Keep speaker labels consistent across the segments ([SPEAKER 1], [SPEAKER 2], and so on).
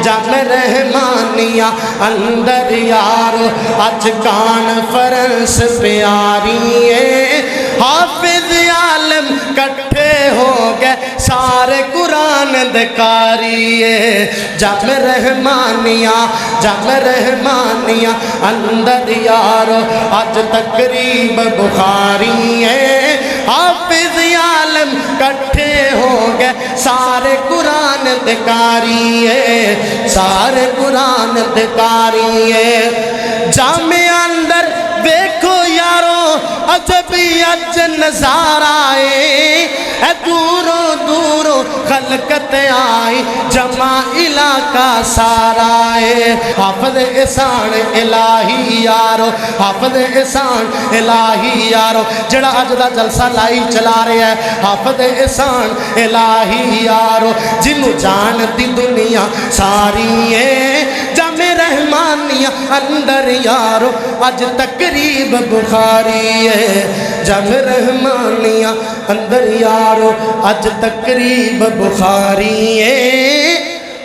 [SPEAKER 1] جم رحمانیہ اندر یارو اج کانفرنس پیاری ہے حافظ عالم کٹھے ہو گئے سارے قرآن دکاری ہے جم رحمانیہ اندر یارو اج تقریب بخاری ہے حافظ عالم کٹھے ہو گئے سارے قرآن دکاری ہے سارے قرآن دکاری ہے جامع اندر دیکھو یارو عجبی اج نظارہ اے دوروں دوروں خلقت آئی جمع علاقہ سارا ہے حافظ احسان الہی یارو حافظ احسان الہی یارو جڑا اج دا جلسہ لائی چلا رہے ہیں حافظ احسان الہی یارو جنوں جان دی دنیا ساری ہے جامع رحمانیہ اندر یارو اج تقریب بخاری ہے جامع رحمانیہ اندر یارو اج تقریب بخاری ہے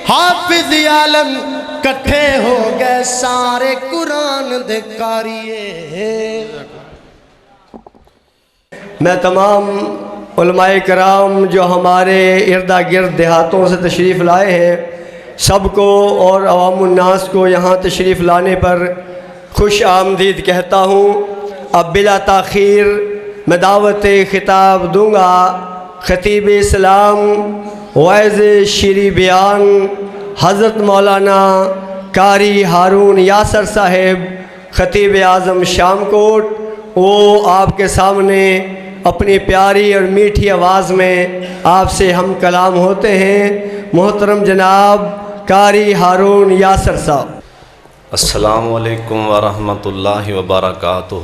[SPEAKER 1] حافظ عالم کٹھے ہو گئے سارے قرآن دکاری ہے
[SPEAKER 2] میں تمام علماء کرام جو ہمارے ارد گرد دیہاتوں سے تشریف لائے ہیں سب کو اور عوام الناس کو یہاں تشریف لانے پر خوش آمدید کہتا ہوں اب بلا تاخیر میں دعوت خطاب دوں گا خطیب اسلام وعظ شیریں بیان حضرت مولانا قاری ہارون یاسر صاحب خطیب اعظم شام کوٹ وہ آپ کے سامنے اپنی پیاری اور میٹھی آواز میں آپ سے ہم کلام ہوتے ہیں محترم جناب قاری ہارون یاسر صاحب
[SPEAKER 3] السلام علیکم ورحمۃ اللہ وبرکاتہ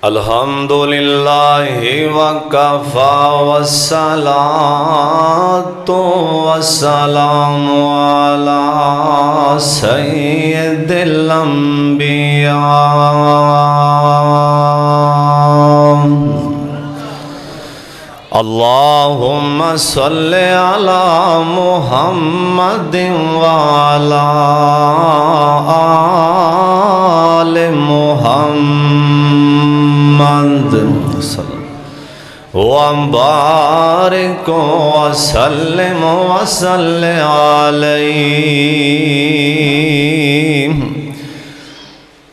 [SPEAKER 3] الحمدللہ وکفی والصلاة والسلام علی سید الانبیاء اللہم صل علی محمد وعلی آل محمد وبارک وسلم وصل علیہ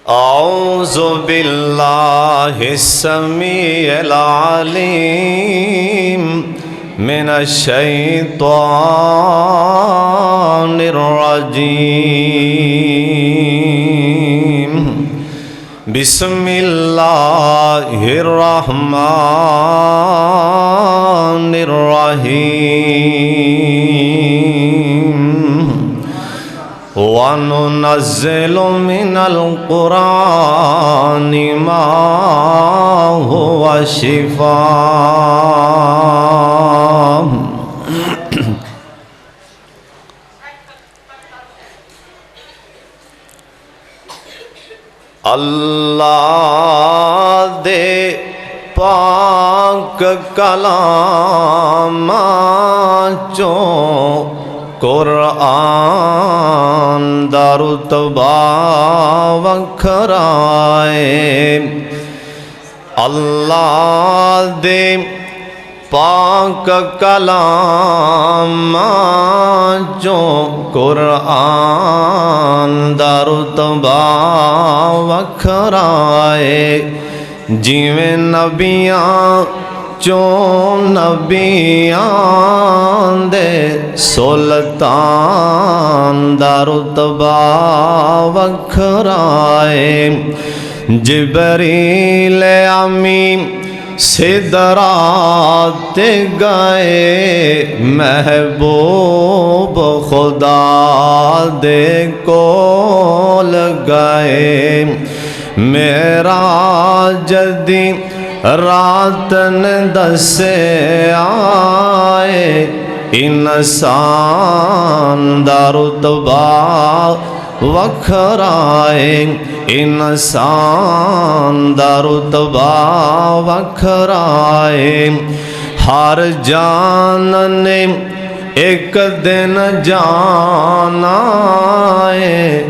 [SPEAKER 3] اعوذ باللہ السمیع العلیم من الشیطان الرجیم بسم اللہ الرحمن الرحیم وَنُنَزِّلُ مِنَ الْقُرْآنِ مَا هُوَ شِفَاءٌ اللہ دے پاک کلام چو قرآن دا رتبہ وکھرائے اللہ دے پاک کلام جو قرآن دا رتبہ وکھرائے جیویں نبیاں چون نبیان دے سلطان دا رتبہ وکھرائے جبریل امین سدرات گئے محبوب خدا دے کول گئے معراج دی راتن دسے آئے انسان دا رتبہ وکھرائے انسان دا رتبہ وکھرائے ہر جان نے ایک دن جانا ہے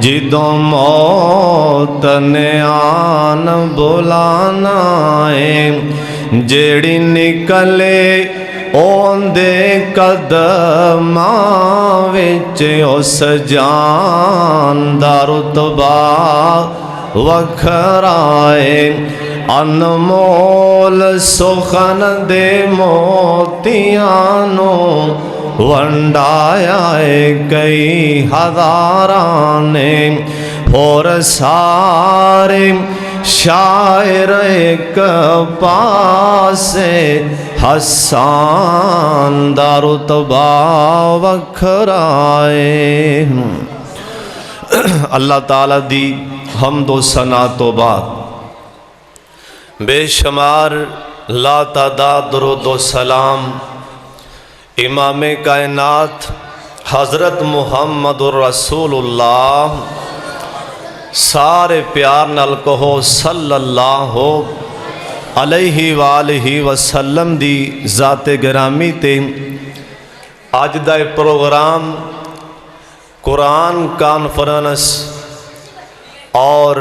[SPEAKER 3] جدوں موت نے آن بلانا ہے جیڑی نکلے اوندے قدماں وچ اس جان دا رتبہ وکھرا ہے انمول سخن دے موتیانو ونڈایا ہے کئی ہزاراں نے اور سارے شاعر ایک پاسے حسان دا رتبہ وکھرائے۔ اللہ تعالیٰ دی حمد و ثنا تو بعد بے شمار لا تعداد درود و سلام امام کائنات حضرت محمد الرسول اللہ سارے پیار نال کہو صلی اللہ علیہ وآلہ وسلم دی ذات گرامی تے آج دا پروگرام قرآن کانفرنس اور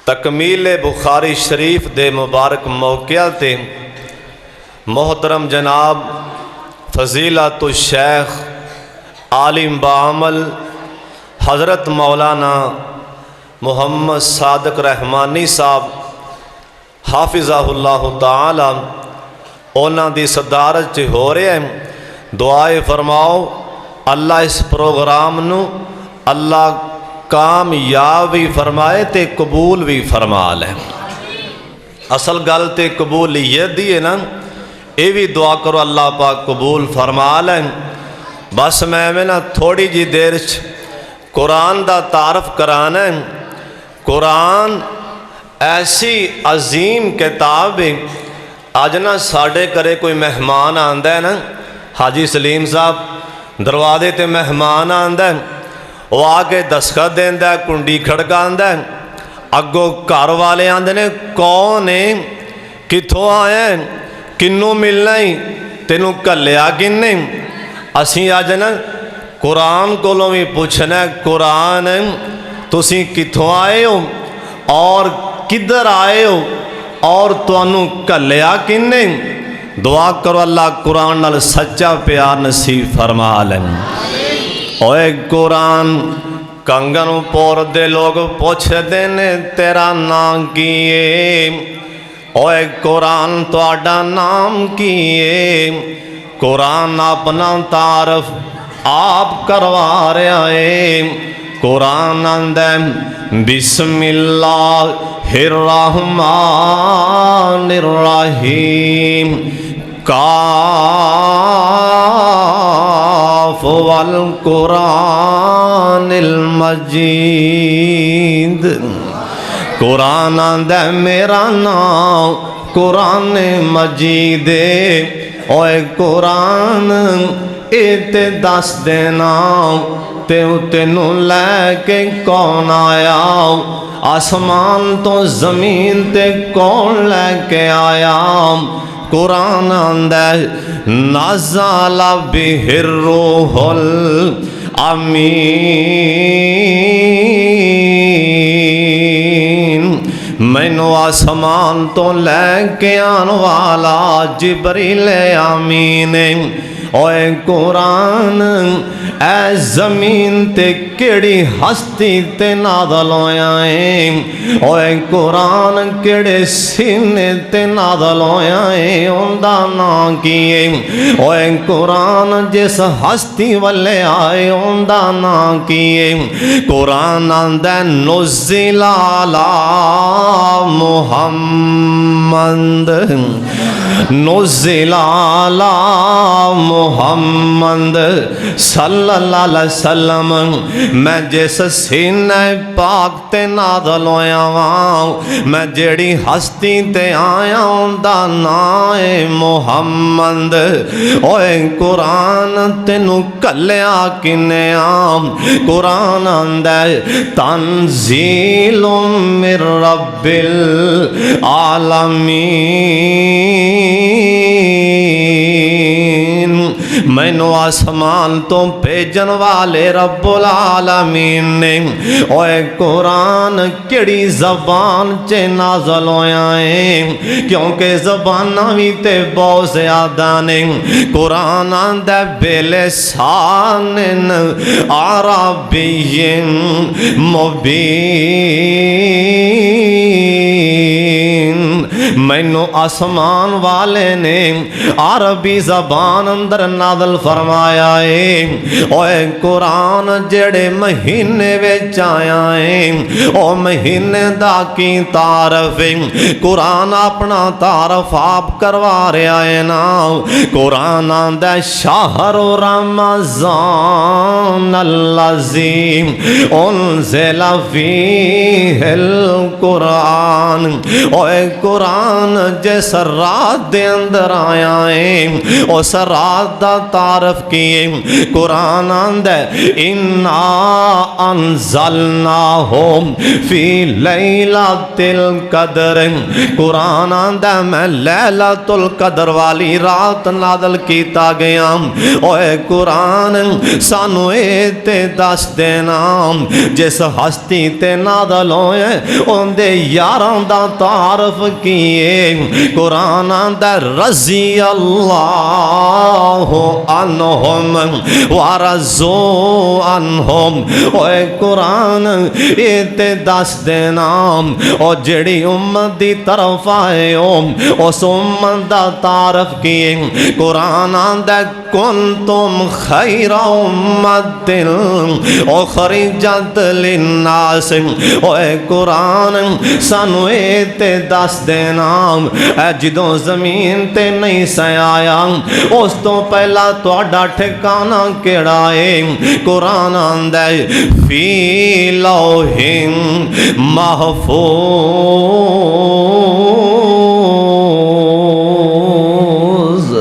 [SPEAKER 3] تکمیل بخاری شریف دے مبارک موقع تے محترم جناب فضیلت الشیخ عالم بعمل حضرت مولانا محمد صادق رحمانی صاحب حافظہ اللہ تعالی اونا دی صدارت چ ہو رہے ہیں دعائے فرماؤ اللہ اس پروگرام نو اللہ کامیاب بھی فرمائے تے قبول بھی فرما لے اصل گل تے قبولیت دی ہے نا اے بھی دعا کرو اللہ پاک قبول فرما لے بس میں نا تھوڑی جی دیر قرآن دا تعارف کرانا ہے قرآن ایسی عظیم کتاب ہے آج نا ساڑھے کرے کوئی مہمان آندہ ہے نا حاجی سلیم صاحب دروازے تے مہمان آندہ ہے وہ آگے دستخط دیندہ ہے کنڈی کھڑکاندہ ہے اگو گھر والے آندے نے کون ہے کتھوں آئے ہیں کنوں ملنا ہی تینوں کلیا کنے اسی آج نا قرآن کو لوگ بھی پوچھنا ہے قرآن تسی کتھوں آئے ہو اور کدھر آئے ہو اور توانوں کلیا کنے دعا کرو اللہ قرآن نال سچا پیار نصیب فرما لیں اوے قرآن کنگن پور دے لوگ پوچھ دینے تیرا نام کیے اوے قرآن تو آڈا نام کیے قرآن اپنا تعارف آپ کروا رہے آئے قرآن اندے بسم اللہ الرحمن الرحیم کاف والقرآن المجید قرآن اندے میرا نام قرآن مجید اوے قرآن ایتے دس دینا تینوں لے کے کون آیا آسمان تو زمین تے کون لے کے آیا قرآن اندے نازل بہ الروح الامین مینو آسمان تو لے کے آن والا جبریل امین اوے قرآن اے زمین تے کیڑی ہستی تے نازل ہویا ہے اوے قرآن کیڑے سینے تے نازل ہویا ہے اوندا نام کیے اوے قرآن جس ہستی والے آئے اوندا نام کیے قرآن اندے نزل علی محمد نزل علی محمد صلی اللہ علیہ وسلم میں جس سینہ پاک تے نازل ہویا ہوں میں جیڑی ہستی تے آیا ہوں دا نام محمد اوے قرآن تینوں کلیا کنے آم قرآن اندے تنزیل من رب العالمین مینو آسمان تو بھیجن والے رب العالمین نے اوے قرآن کیڑی زبان چے نازل ہویا ہے کیونکہ زباناں بھی تے بہت زیادہ نے قرآن آندہ بلسان عربی مبین مینو آسمان والے نے عربی زبان اندر نازل فرمایا ہے اوے قرآن جڑے مہینے وچ آیا ہے او مہینے دا کی تعارف قرآن اپنا تعارف آپ کروا رہا ہے نا قرآن آندہ شہر رمضان الذی انزل فیہ القرآن اوے قرآن جس رات دے اندر آیا ہے اس رات دا تعارف کیے قرآن آندہ انا انزلناہ فی لیلۃ القدر قرآن آندہ میں لیلۃ القدر والی رات نازل کیتا گیا اوے قرآن سانو تے دس دینا جس ہستی تے نازل ہوئے ان دے یاراں دا تعارف کیے قرآن آندہ رضی اللہ عنہم ورضوا عنہم اوے قرآن تے دس دینا او جڑی امت دی طرف آئے اس امت دا تعارف کیے قرآن آندہ کنتم خیر امت اخرجت للناس اوے قرآن سانو تے دس دینا اے جدوں زمین تے نہیں سیایا اس تو پہلا تواڈا ٹھکانہ کیڑا ہے قرآن آندہ فی لوح محفوظ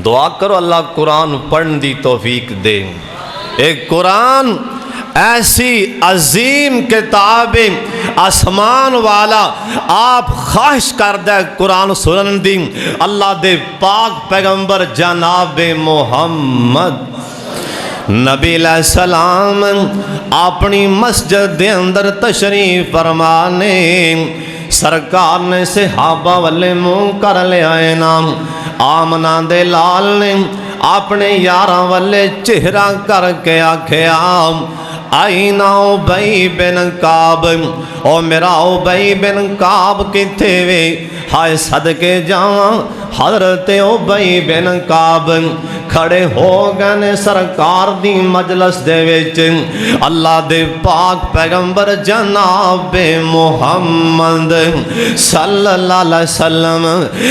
[SPEAKER 3] دعا کرو اللہ قرآن پڑھن دی توفیق دے ایک قرآن ایسی عظیم کتاب آسمان والا آپ خواہش کردہ قرآن سنن دی اللہ دے پاک پیغمبر جناب محمد نبی علیہ السلام اپنی مسجد دے اندر تشریف فرمانے سرکار نے صحابہ والے منہ کر لے آئے نام آمنہ دے لال نے اپنے یاراں والے چہرہ کر کے آکھیا آئینہ ابئی بن کعب او میرا ابئی بن کعب کتے وے ہائے صدقے جاواں حضرت ابئی بن کعب کھڑے ہو گئے سرکار دی مجلس دے وچ اللہ دے پاک پیغمبر جناب محمد صلی اللہ علیہ وسلم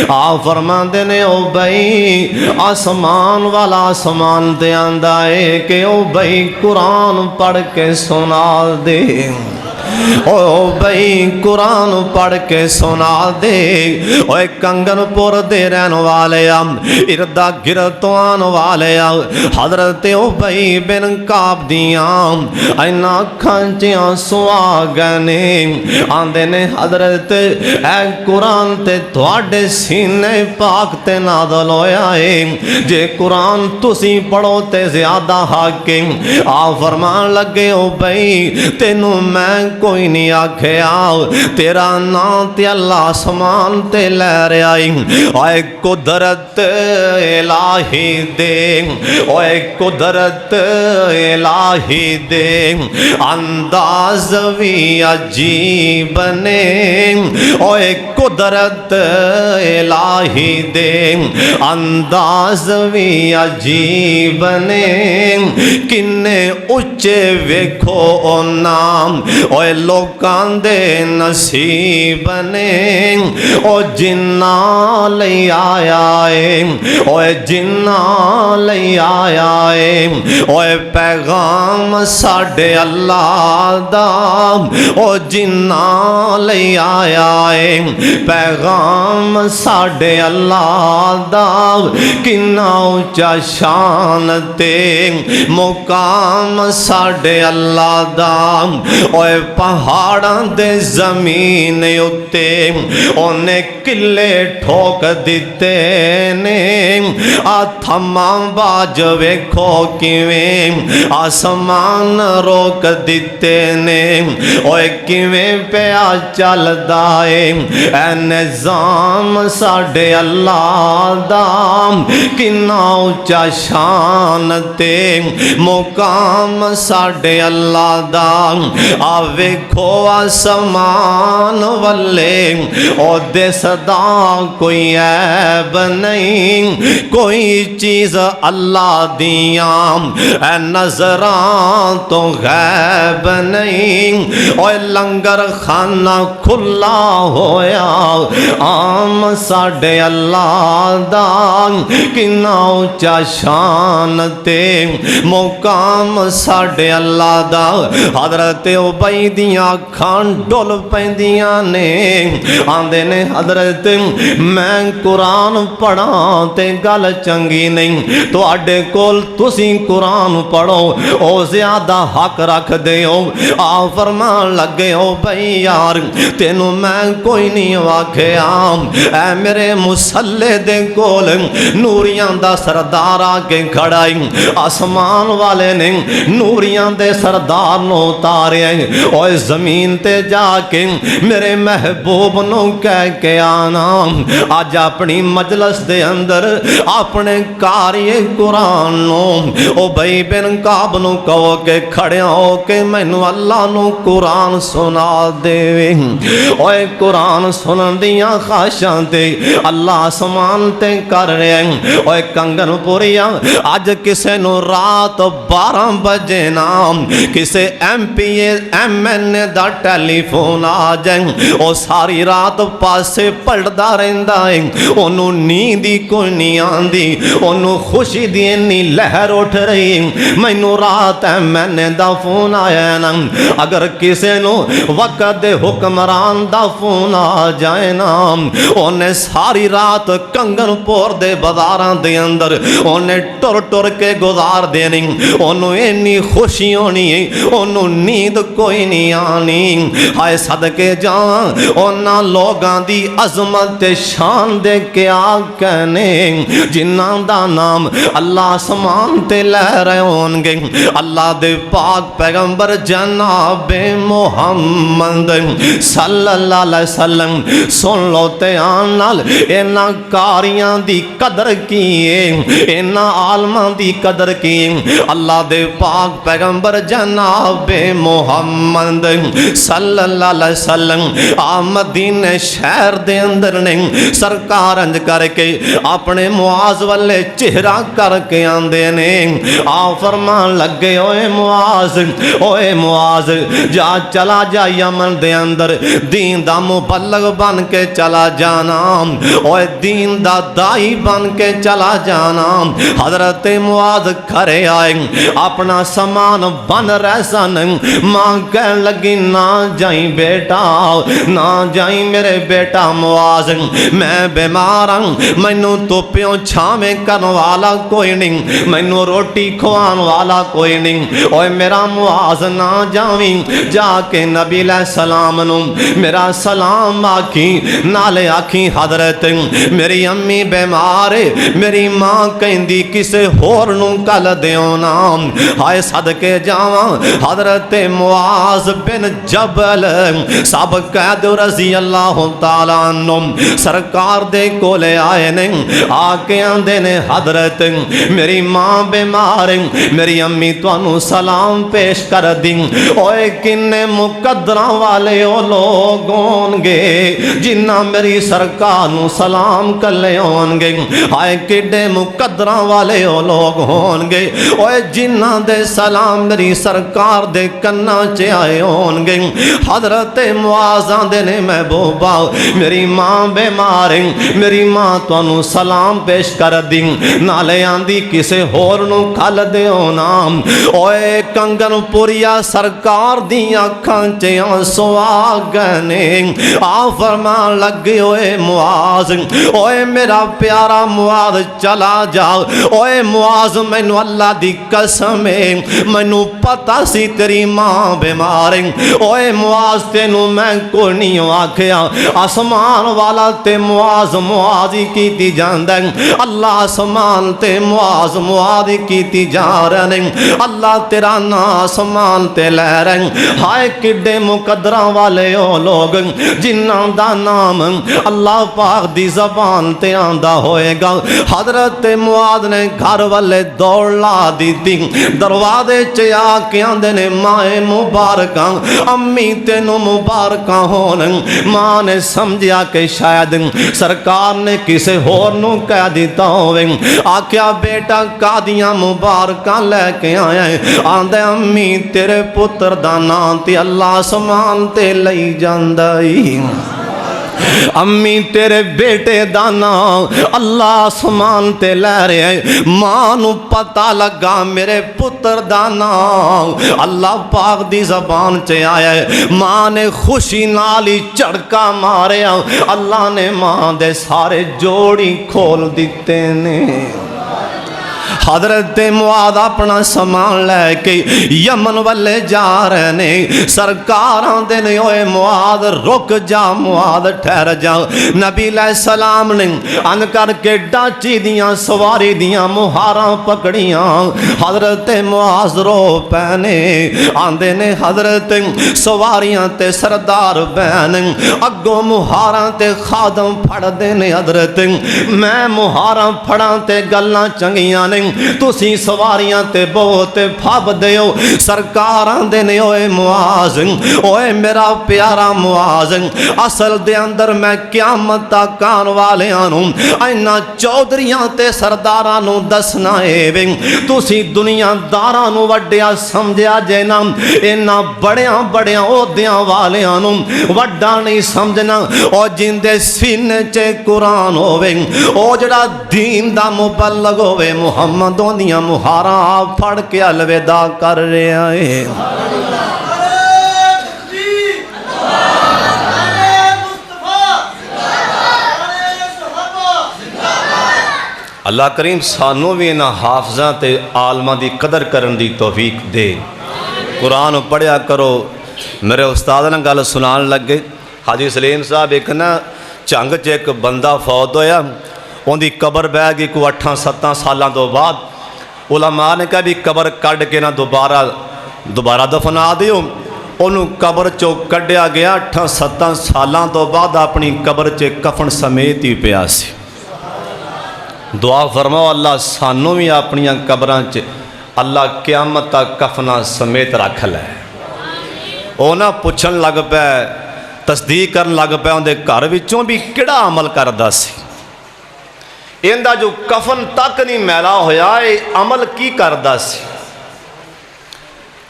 [SPEAKER 3] آپ فرماندے نے ابئی آسمان والا آسمان دے آندا ہے کہ ابئی قرآن پڑھ کے سنا دے او بھائی قرآن پڑھ کے سنا دے اوے کنگن پور دے رہن والے اردہ گرتوان والے حضرت ابئی بن کعب دیاں اینا کھنچیاں سوا گنے آندے نے حضرت اے قرآن تے تواڈے سینے پاک تے نازل ہویا ہے جے قرآن تسی پڑھو تے زیادہ حاکم آپ فرمان لگے ابئی تینوں میں کوئی نہیں آکھیا تیرا نام تے اللہ آسمان تے لے رہائی اے قدرت الہی دے اے قدرت الہی دے انداز بھی عجیب نے اے قدرت الہی دے انداز بھی عجیب نے کنے اچھے ویکھو او نام اوے لوکاں دے نصیب نے او جنہ لئی آیا ہے اوے جنہ لئی آیا ہے اوے پیغام ساڈے اللہ دا او جنہ لئی آیا ہے پیغام ساڈے اللہ دا کنا اونچا شان تے مقام ساڈے اللہ دا اوے پہاڑاں دے زمین اتے اونے کلے ٹھوک دیتے نے تھماں باج ویکھو کیویں آسمان روک دیتے نے اوے کیویں پیا چلدا اے نظام ساڈے اللہ دا کنا اونچا شان تے مقام ساڈے اللہ دا آ ویکھو آسمان والے او دے صدا کوئی عیب نہیں کوئی چیز اللہ دیاں اے نظران تو غیب نہیں اوے لنگر خانہ کھلا ہویا عام ساڈے اللہ دا کنا اونچا شان تے مقام ساڈے اللہ دا حضرت ابی دیاں کھان ڈول پیندیاں نے آندے نے حضرت میں قرآن پڑھاں تے گل چنگی نہیں تو اڈے کول تسی قرآن پڑھو او زیادہ حق رکھ دے ہو آ فرمان لگے ہو بھئی یار تینوں میں کوئی نہیں واکھیا اے میرے مسلے دے کول نوریاں دا سردار آکے کھڑائی آسمان والے نے نوریاں دے سردار نو اتارے اوے زمین تے جا کے میرے محبوب نو کہہ کے آنا آج اپنی مجلس دے اندر اپنے قاری قرآن نو ابی بن کعب نو کہو کہ کھڑے ہو کے مینوں اللہ نو قرآن سنا دے اوے قرآن سنن دیاں خواہشاں تے اللہ آسمان تے کر رہے اوے کنگن پوریا آج کسے نو رات 12 بجے نام کسے ایم پی ایم این دا ٹیلی فون آ جائیں او ساری رات پاسے پلٹدا رہندا ہے انہوں نیندی کوئی نہیں آندی انہوں خوشی دی انی لہر اٹھ رہی مینوں رات ایم این دا فون آیا نا اگر کسے نو وقت دے حکمران دا فون آ جائے نا انہیں ساری رات کنگن پور دے بازاراں دے اندر انہیں ٹر ٹر کے گزار دینی انہوں انی خوشی ہونی انہوں نیند کوئی نہیں آنی ہائے صدقے جان انہاں لوگاں دی عظمت شان دے کیا کہنے جنہاں دا نام اللہ آسمان تے لے رہے ہونگے اللہ دے پاک پیغمبر جناب محمد صلی اللہ علیہ وسلم سن لو تے آنال اینا کاریاں دی قدر کیے اینا عالماں دی قدر کیے اللہ دے پاک پیغمبر جناب محمد صلی اللہ علیہ وسلم مدینہ شہر دے اندر نے سرکار انج کر کے اپنے معاذ والے چہرہ کر کے آندے نے فرمان لگے اوے معاذ جا چلا جا یمن دے اندر دین دا مبلغ بن کے چلا جانا اوے دین دا دائی بن کے چلا جانا حضرت معاذ کھرے آئے اپنا سامان بن رہسن ماں کہن لگی نہ جائیں بیٹا نہ جائیں میرے بیٹا معاذ میں بیمار ہوں مینوں تو پیوں چھاویں کرن والا کوئی نہیں مینوں روٹی کھوان والا کوئی نہیں اوے میرا معاذ نہ جاویں جا کے نبی علیہ السلام نو میرا سلام آکھی نالے آکھی حضرت میری امی بیمار ہے میری ماں کہندی کسے ہور نو کل دیو نام ہائے صدقے جاواں حضرت معاذ بن جبل سب قید رضی اللہ تعالیٰ عنہ سرکار دے کولے آئے نے آکے آندے نے حضرت میری ماں بیمار میری امی توانو سلام پیش کر دیں اوے کنے مقدرہ والے او لوگ ہونگے جنہ میری سرکار نو سلام کلے ہونگے آئے کڈے مقدرہ والے او لوگ ہونگے اوے جنہ دے سلام میری سرکار دے کنا چے آئے ہونگے حضرت معاذ آندے نے محبوبہ میری ماں بیمار میری ماں توانو سلام پیش کر دیں نالے آندی کسے ہور نو کھل دیو نام اوے کنگن پوریا سرکار دیاں کھانچے آنسو آگنے فرمان لگے اوے معاذ اوے میرا پیارا معاذ چلا جاؤ اوے معاذ مینو اللہ دی قسم ہے مینو پتہ سی تیری ماں بیمار مارے اوے معاذ تینوں میں کوئی نہیں آکھیا آسمان والا تے معاذ معاذ ہی کیتی جاندا اللہ آسمان تے معاذ معاذ ہی کیتی جا رہے اللہ تیرا نا آسمان تے لے رہے ہائے کڈے مقدراں والے او لوگ جنہاں دا نام اللہ پاک دی زبان تے آندا ہوئے گا حضرت معاذ نے گھر والے دوڑ لا دیتی دروازے چ آ کے آندے نے مائے مبارکاں امی تینوں مبارکاں ہون ماں نے سمجھیا کہ شاید سرکار نے کسے ہور نو کہہ دیتا ہوئے آکھیا بیٹا قادیاں مبارکاں لے کے آیا ہے آندے امی تیرے پتر دا نام تے اللہ آسمان تے لئی جاندائی امی تیرے بیٹے دانا اللہ آسمان تے لے رہے ماں نو پتہ لگا میرے پتر دانا اللہ پاک دی زبان چے آیا ہے ماں نے خوشی نالی چڑکا مارے اللہ نے ماں دے سارے جوڑی کھول دیتے نے حضرت معاذ اپنا سامان لے کے یمن والے جا رہے نے سرکار آندے نے اوے معاذ رک جا معاذ ٹھہر جا نبی علیہ السلام نے ان کر کے ڈانچی دیاں سواری دیاں مہاراں پکڑیاں حضرت معاذ رو پہنے آندے نے حضرت سواریاں تے سردار بہن اگوں مہاراں تے خادم پھڑ دے نے حضرت میں مہاراں پھڑاں تے گلاں چنگیاں نے تسی سواریاں تے بہت پھب دیو سرکاراں دے نے اوے معاذ اوے میرا پیارا معاذ اصل دے اندر میں قیامت تک آن والیاں نوں اینا چودھریاں تے سرداراں نوں دسنا اے وے تسی دنیا داراں نوں وڈیا سمجھیا جے نا اینا بڑیاں بڑیاں عہدیاں والیاں نوں وڈا نہیں سمجھنا او جن دے سینے چے قرآن ہووے او جڑا دین دا مبلغ ہووے محمدوں دیاں مہاراں پھڑ کے الوداع کر رہے آئے اللہ کریم سانوں بھی انہاں حافظاں تے عالماں دی قدر کرن دی توفیق دے قرآن پڑھیا کرو میرے استاد نے گل سنان لگے حاجی سلیم صاحب ایک نا چنگ چ ایک بندہ فوت ہویا ان دی قبر بہ گئی کو 8-7 سالاں تو بعد علماء نے کہا بھی قبر کڈ کے نہ دوبارہ دفنا دیو انہوں قبر چو کڈیا گیا 8-7 سالاں تو بعد اپنی قبر چ کفن سمیت ہی پیا سی دعا فرماؤ اللہ سانوں بھی اپنی قبراں چ اللہ قیامت تک کفنا سمیت رکھ لے او نہ پوچھن لگ پے تصدیق کرن لگ پے ان دے گھر وچوں بھی کیڑا عمل کردا سی ایندا جو کفن تک نہیں میلا ہویا اے عمل کی کردا سی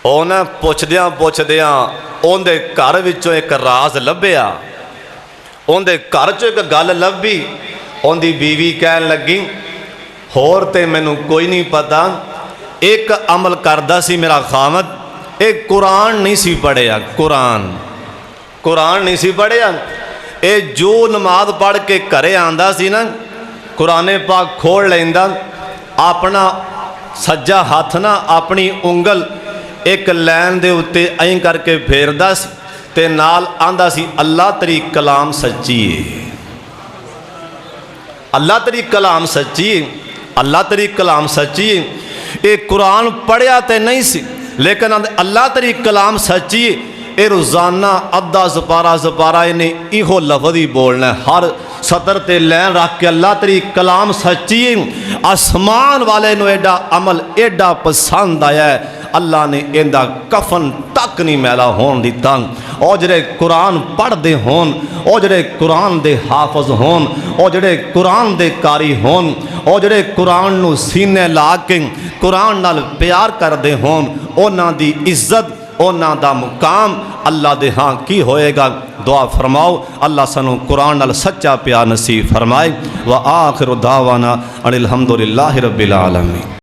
[SPEAKER 3] او نہ پوچھدیاں ان دے گھر وچوں ایک راز لبھیا ان دے گھر چوں ایک گل لبھی ان دی بیوی کہن لگی ہور تے مینوں کوئی نہیں پتا ایک عمل کردا سی میرا خامد ایک قرآن نہیں سی پڑھیا قرآن نہیں سی پڑھیا اے جو نماز پڑھ کے گھرے آندا سی نا قرآن پاک کھول لیندا اپنا سجا ہاتھ نا اپنی انگل ایک لین دے اتے این کر کے پھیردا سی تے نال آندا سی اللہ تیری کلام سچی ہے اللہ تیری کلام سچی ہے اللہ تیری کلام سچی ہے اے قرآن پڑھیا تے نہیں سی لیکن اللہ تیری کلام سچی ہے اے روزانہ ادھا زپارہ انہیں ایہو لفظ ہی بولنا ہے ہر سطر تے لین رکھ کے اللہ تیری کلام سچی ہے آسمان والے نو ایڈا عمل ایڈا پسند آیا ہے اللہ نے ایندہ کفن تک نہیں میلا ہون دیتا او جڑے قرآن پڑھ دے ہون او جڑے قرآن دے حافظ ہون او جڑے قرآن دے کاری ہون او جڑے قرآن نو سینے لا کے قرآن نال پیار کر دے ہون اونا دی عزت اونا دا مقام اللہ دے ہاں کی ہوئے گا دعا فرماؤ اللہ سنو قرآن نال سچا پیار نصیب فرمائے وآخر دعوانا ان الحمدللہ رب العالمین